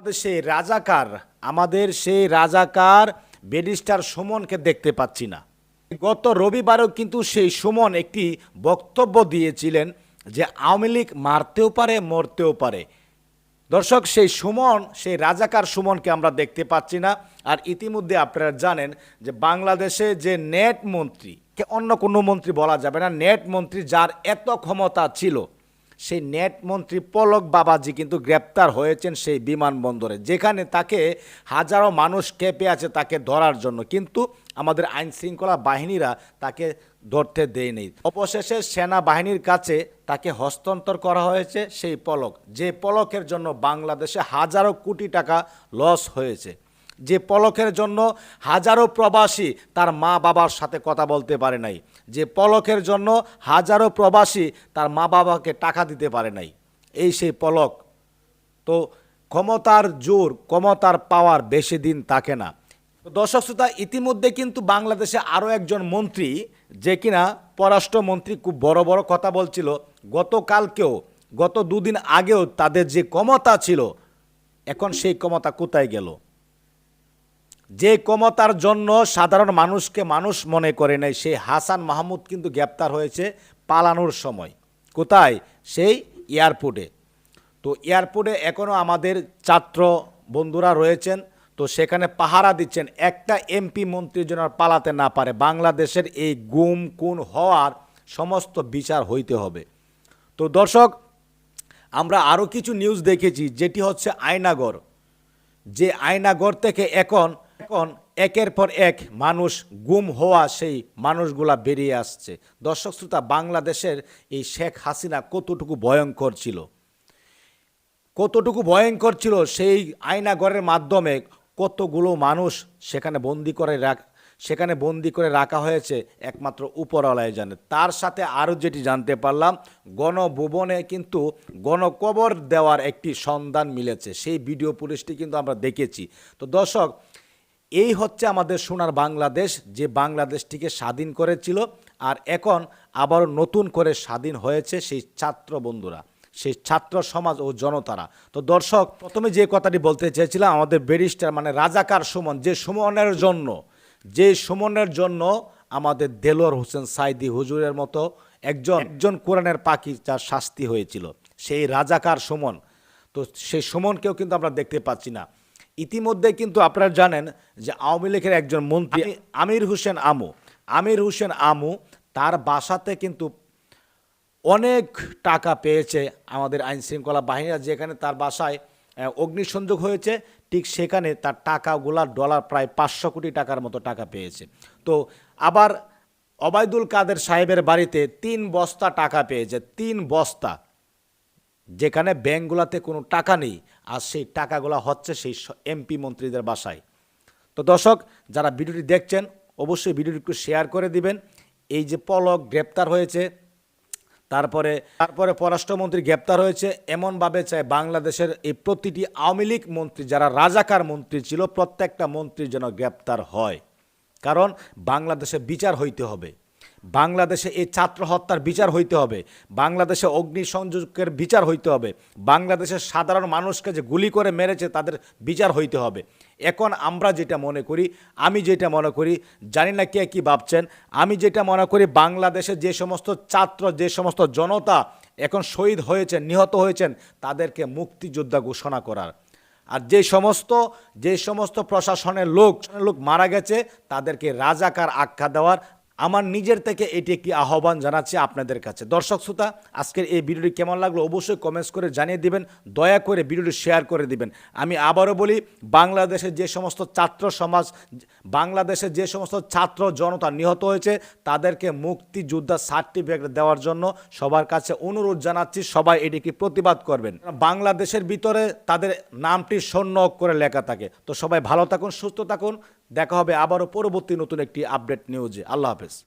আমাদের সেই রাজাকার ব্যারিস্টার সুমনকে দেখতে পাচ্ছি না। গত রবিবারও কিন্তু সেই সুমন একটি বক্তব্য দিয়েছিলেন যে আওয়ামী লীগ মারতেও পারে মরতেও পারে। দর্শক, সেই রাজাকার সুমনকে আমরা দেখতে পাচ্ছি না। আর ইতিমধ্যে আপনারা জানেন যে বাংলাদেশে যে নেট মন্ত্রী, অন্য কোনো মন্ত্রী বলা যাবে না, নেট মন্ত্রী যার এত ক্ষমতা ছিল, সেই নেট মন্ত্রী পলক বাবাজি কিন্তু গ্রেপ্তার হয়েছেন সেই বিমানবন্দরে, যেখানে তাকে হাজারো মানুষ কেঁপে আছে তাকে ধরার জন্য, কিন্তু আমাদের আইন শৃঙ্খলা বাহিনীরা তাকে ধরতে দেয়নি। অবশেষে সেনাবাহিনীর কাছে তাকে হস্তান্তর করা হয়েছে সেই পলক, যে পলকের জন্য বাংলাদেশে হাজারো কোটি টাকা লস হয়েছে, যে পলকের জন্য হাজারো প্রবাসী তার মা বাবার সাথে কথা বলতে পারে নাই, যে পলকের জন্য হাজারো প্রবাসী তার মা বাবাকে টাকা দিতে পারে নাই। এই সেই পলক। তো ক্ষমতার জোর, ক্ষমতার পাওয়ার বেশি দিন থাকে না। দর্শক শ্রোতা, ইতিমধ্যে কিন্তু বাংলাদেশে আরও একজন মন্ত্রী, যে কিনা পররাষ্ট্রমন্ত্রী, খুব বড় বড় কথা বলছিল। গতকালকেও, গত দুদিন আগেও তাদের যে ক্ষমতা ছিল, এখন সেই ক্ষমতা কোথায় গেল? যে ক্ষমতার জন্য সাধারণ মানুষকে মানুষ মনে করে নাই, সেই হাসান মাহমুদ কিন্তু গ্রেপ্তার হয়েছে পালানোর সময়। কোথায়? সেই এয়ারপোর্টে। তো এয়ারপোর্টে এখনও আমাদের ছাত্র বন্ধুরা রয়েছেন, তো সেখানে পাহারা দিচ্ছেন একটা এমপি মন্ত্রী যেন পালাতে না পারে। বাংলাদেশের এই গুম খুন হওয়ার সমস্ত বিচার হইতে হবে। তো দর্শক, আমরা আরও কিছু নিউজ দেখেছি, যেটি হচ্ছে আয়নাগর। যে আয়নাগর থেকে এখন একের পর এক মানুষ গুম হওয়া, সেই মানুষগুলা বেরিয়ে আসছে। দর্শক শ্রোতা, বাংলাদেশের এই শেখ হাসিনা কতটুকু ভয়ঙ্কর ছিল, সেই আয়নাগরের মাধ্যমে কতগুলো মানুষ সেখানে বন্দি করে রাখা হয়েছে, একমাত্র উপরওয়ালাই জানে। তার সাথে আরও যেটি জানতে পারলাম, গণভবনে কিন্তু গণকবর দেওয়ার একটি সন্ধান মিলেছে, সেই ভিডিও ফুটেজটি কিন্তু আমরা দেখেছি। তো দর্শক, এই হচ্ছে আমাদের সোনার বাংলাদেশ, যে বাংলাদেশটিকে স্বাধীন করেছিল, আর এখন আবারও নতুন করে স্বাধীন হয়েছে সেই ছাত্র বন্ধুরা, সেই ছাত্র সমাজ ও জনতারা। তো দর্শক, প্রথমে যে কথাটি বলতে চেয়েছিলাম, আমাদের ব্যারিস্টার মানে রাজাকার সুমন, যে সুমনের জন্য আমাদের দেলোয়ার হোসেন সাইদি হুজুরের মতো একজন কোরআনের পাখি যার শাস্তি হয়েছিল, সেই রাজাকার সুমন। তো সেই সুমনকেও কিন্তু আমরা দেখতে পাচ্ছি না। ইতিমধ্যে কিন্তু আপনারা জানেন যে আওয়ামী লীগের একজন মন্ত্রী আমির হোসেন আমু, তার বাসাতে কিন্তু অনেক টাকা পেয়েছে আমাদের আইন শৃঙ্খলা বাহিনীরা। যেখানে তার বাসায় অগ্নিসংযোগ হয়েছে, ঠিক সেখানে তার টাকাগুলা ডলার প্রায় 500 কোটি টাকার মতো টাকা পেয়েছে। তো আবার ওবায়দুল কাদের সাহেবের বাড়িতে 3 বস্তা টাকা পেয়েছে, 3 বস্তা, যেখানে ব্যাঙ্কগুলোতে কোনো টাকা নেই, আর সেই টাকাগুলো হচ্ছে সেই এমপি মন্ত্রীদের বাসায়। তো দর্শক, যারা ভিডিওটি দেখছেন অবশ্যই ভিডিওটি একটু শেয়ার করে দিবেন। এই যে পলক গ্রেপ্তার হয়েছে, তারপরে পররাষ্ট্রমন্ত্রী গ্রেপ্তার হয়েছে, এমনভাবে চায় বাংলাদেশের এই প্রতিটি আওয়ামী লীগ মন্ত্রী, যারা রাজাকার মন্ত্রী ছিল, প্রত্যেকটা মন্ত্রী যেন গ্রেপ্তার হয়। কারণ বাংলাদেশে বিচার হইতে হবে, বাংলাদেশে এই ছাত্র হত্যার বিচার হইতে হবে, বাংলাদেশে অগ্নিসংযোগের বিচার হইতে হবে, বাংলাদেশের সাধারণ মানুষকে যে গুলি করে মেরেছে তাদের বিচার হইতে হবে। এখন আমরা যেটা মনে করি, আমি যেটা মনে করি, জানি না কে কী ভাবছেন, আমি যেটা মনে করি, বাংলাদেশে যে সমস্ত ছাত্র, যে সমস্ত জনতা এখন শহীদ হয়েছেন, নিহত হয়েছেন, তাদেরকে মুক্তিযোদ্ধা ঘোষণা করার। আর যে সমস্ত প্রশাসনের লোক মারা গেছে, তাদেরকে রাজাকার আখ্যা দেওয়ার। আমার নিজের থেকে এটি একটি আহ্বান জানাচ্ছি আপনাদের কাছে। দর্শক শ্রোতা, আজকের এই ভিডিওটি কেমন লাগলো অবশ্যই কমেন্টস করে জানিয়ে দিবেন, দয়া করে ভিডিওটি শেয়ার করে দিবেন। আমি আবারও বলি, বাংলাদেশের যে সমস্ত ছাত্র জনতা নিহত হয়েছে, তাদেরকে মুক্তিযোদ্ধা সার্টিফিকেট দেওয়ার জন্য সবার কাছে অনুরোধ জানাচ্ছি, সবাই এটিকে প্রতিবাদ করবেন। বাংলাদেশের ভিতরে তাদের নামটি স্বর্ণ করে লেখা থাকে। তো সবাই ভালো থাকুন, সুস্থ থাকুন, দেখা হবে আবারও পরবর্তী নতুন একটি আপডেট নিউজে। আল্লাহ হাফেজ।